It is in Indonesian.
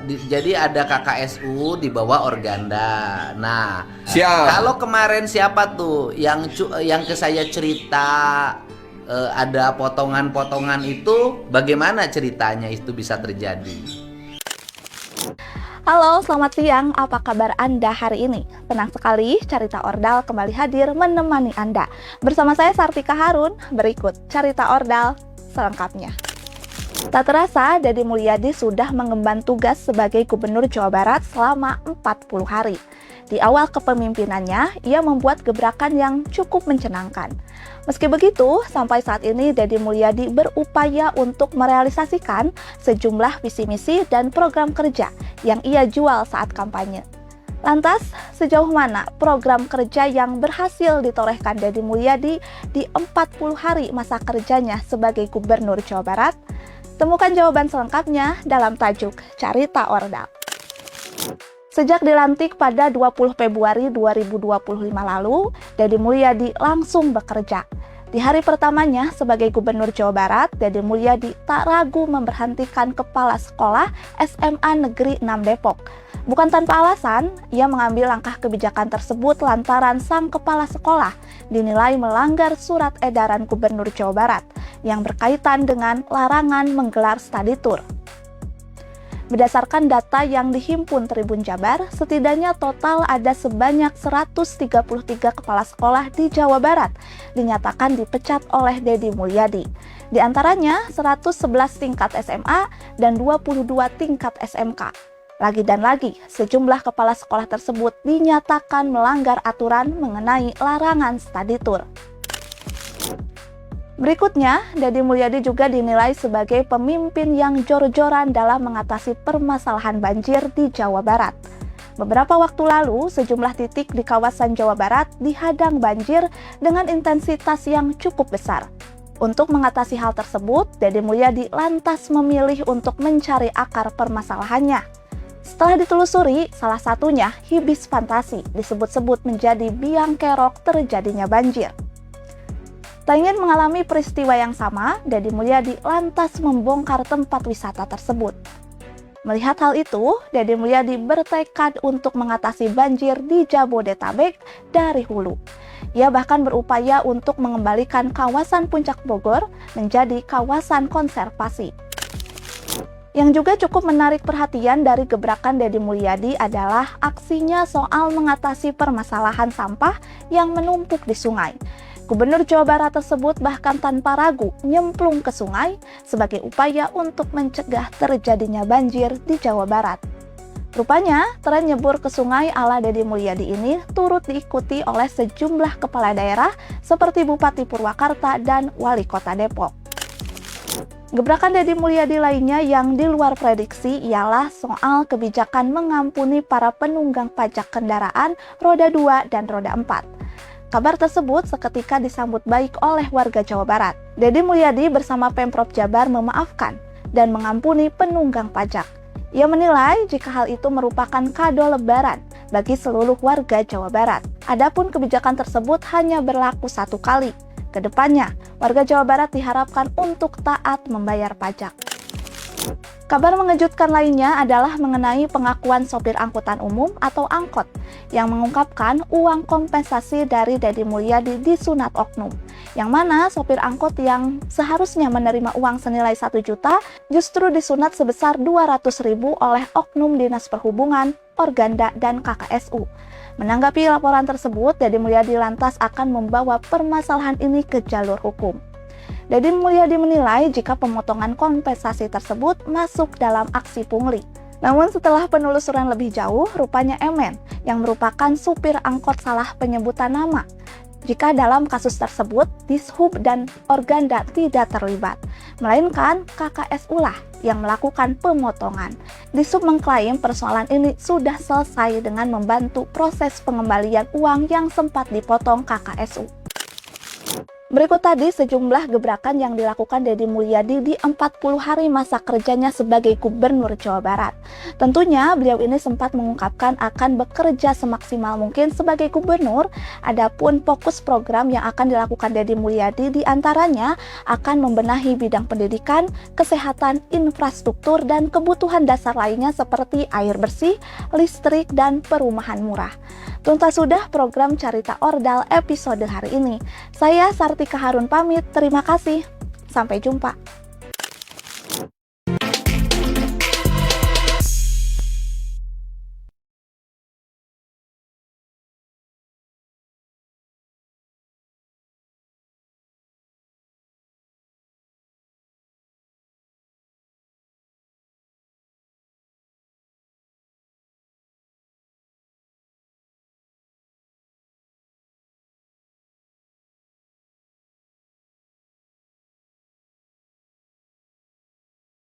Jadi ada KKSU di bawah Organda. Nah, Siap. kalau kemarin siapa tuh yang ke saya cerita ada potongan-potongan itu, bagaimana ceritanya itu bisa terjadi? Halo, selamat siang. Apa kabar Anda hari ini? Tenang sekali, Carita Ordal kembali hadir menemani Anda. Bersama saya Sartika Harun, berikut Carita Ordal selengkapnya. Tak terasa, Deddy Mulyadi sudah mengemban tugas sebagai Gubernur Jawa Barat selama 40 hari. Di awal kepemimpinannya, ia membuat gebrakan yang cukup menyenangkan. Meski begitu, sampai saat ini Deddy Mulyadi berupaya untuk merealisasikan sejumlah visi misi dan program kerja yang ia jual saat kampanye. Lantas, sejauh mana program kerja yang berhasil ditorehkan Deddy Mulyadi di 40 hari masa kerjanya sebagai Gubernur Jawa Barat? Temukan jawaban selengkapnya dalam tajuk Carita Ordal. Sejak dilantik pada 20 Februari 2025 lalu, Deddy Mulyadi langsung bekerja. Di hari pertamanya sebagai Gubernur Jawa Barat, Deddy Mulyadi tak ragu memberhentikan Kepala Sekolah SMA Negeri 6 Depok. Bukan tanpa alasan, ia mengambil langkah kebijakan tersebut lantaran sang kepala sekolah dinilai melanggar surat edaran Gubernur Jawa Barat yang berkaitan dengan larangan menggelar study tour. Berdasarkan data yang dihimpun Tribun Jabar, setidaknya total ada sebanyak 133 kepala sekolah di Jawa Barat dinyatakan dipecat oleh Deddy Mulyadi. Di antaranya 111 tingkat SMA dan 22 tingkat SMK. Lagi dan lagi, sejumlah kepala sekolah tersebut dinyatakan melanggar aturan mengenai larangan study tour. Berikutnya, Deddy Mulyadi juga dinilai sebagai pemimpin yang jor-joran dalam mengatasi permasalahan banjir di Jawa Barat. Beberapa waktu lalu, sejumlah titik di kawasan Jawa Barat dihadang banjir dengan intensitas yang cukup besar. Untuk mengatasi hal tersebut, Deddy Mulyadi lantas memilih untuk mencari akar permasalahannya. Setelah ditelusuri, salah satunya hibis fantasi disebut-sebut menjadi biang kerok terjadinya banjir. Tak ingin mengalami peristiwa yang sama, Deddy Mulyadi lantas membongkar tempat wisata tersebut. Melihat hal itu, Deddy Mulyadi bertekad untuk mengatasi banjir di Jabodetabek dari hulu. Ia bahkan berupaya untuk mengembalikan kawasan Puncak Bogor menjadi kawasan konservasi. Yang juga cukup menarik perhatian dari gebrakan Deddy Mulyadi adalah aksinya soal mengatasi permasalahan sampah yang menumpuk di sungai. Gubernur Jawa Barat tersebut bahkan tanpa ragu nyemplung ke sungai sebagai upaya untuk mencegah terjadinya banjir di Jawa Barat. Rupanya, tren nyebur ke sungai ala Deddy Mulyadi ini turut diikuti oleh sejumlah kepala daerah seperti Bupati Purwakarta dan Wali Kota Depok. Gebrakan Deddy Mulyadi lainnya yang di luar prediksi ialah soal kebijakan mengampuni para penunggang pajak kendaraan roda 2 dan roda 4. Kabar tersebut seketika disambut baik oleh warga Jawa Barat. Deddy Mulyadi bersama Pemprov Jabar memaafkan dan mengampuni penunggang pajak. Ia menilai jika hal itu merupakan kado lebaran bagi seluruh warga Jawa Barat. Adapun kebijakan tersebut hanya berlaku satu kali. Kedepannya, warga Jawa Barat diharapkan untuk taat membayar pajak. Kabar mengejutkan lainnya adalah mengenai pengakuan sopir angkutan umum atau angkot yang mengungkapkan uang kompensasi dari Deddy Mulyadi disunat oknum. Yang mana sopir angkot yang seharusnya menerima uang senilai 1 juta justru disunat sebesar 200.000 oleh oknum Dinas Perhubungan, Organda, dan KKSU. Menanggapi laporan tersebut, Deddy Mulyadi lantas akan membawa permasalahan ini ke jalur hukum. Deddy Mulyadi menilai jika pemotongan kompensasi tersebut masuk dalam aksi pungli. Namun setelah penelusuran lebih jauh, rupanya MN yang merupakan supir angkot salah penyebutan nama. Jika dalam kasus tersebut, Dishub dan Organda tidak terlibat, melainkan KKSU lah yang melakukan pemotongan. Dishub mengklaim persoalan ini sudah selesai dengan membantu proses pengembalian uang yang sempat dipotong KKSU. Berikut tadi sejumlah gebrakan yang dilakukan Deddy Mulyadi di 40 hari masa kerjanya sebagai Gubernur Jawa Barat. Tentunya beliau ini sempat mengungkapkan akan bekerja semaksimal mungkin sebagai gubernur, adapun fokus program yang akan dilakukan Deddy Mulyadi diantaranya akan membenahi bidang pendidikan, kesehatan, infrastruktur, dan kebutuhan dasar lainnya seperti air bersih, listrik, dan perumahan murah. Tuntas sudah program Carita Ordal episode hari ini. Saya Sartika Harun pamit, terima kasih. Sampai jumpa.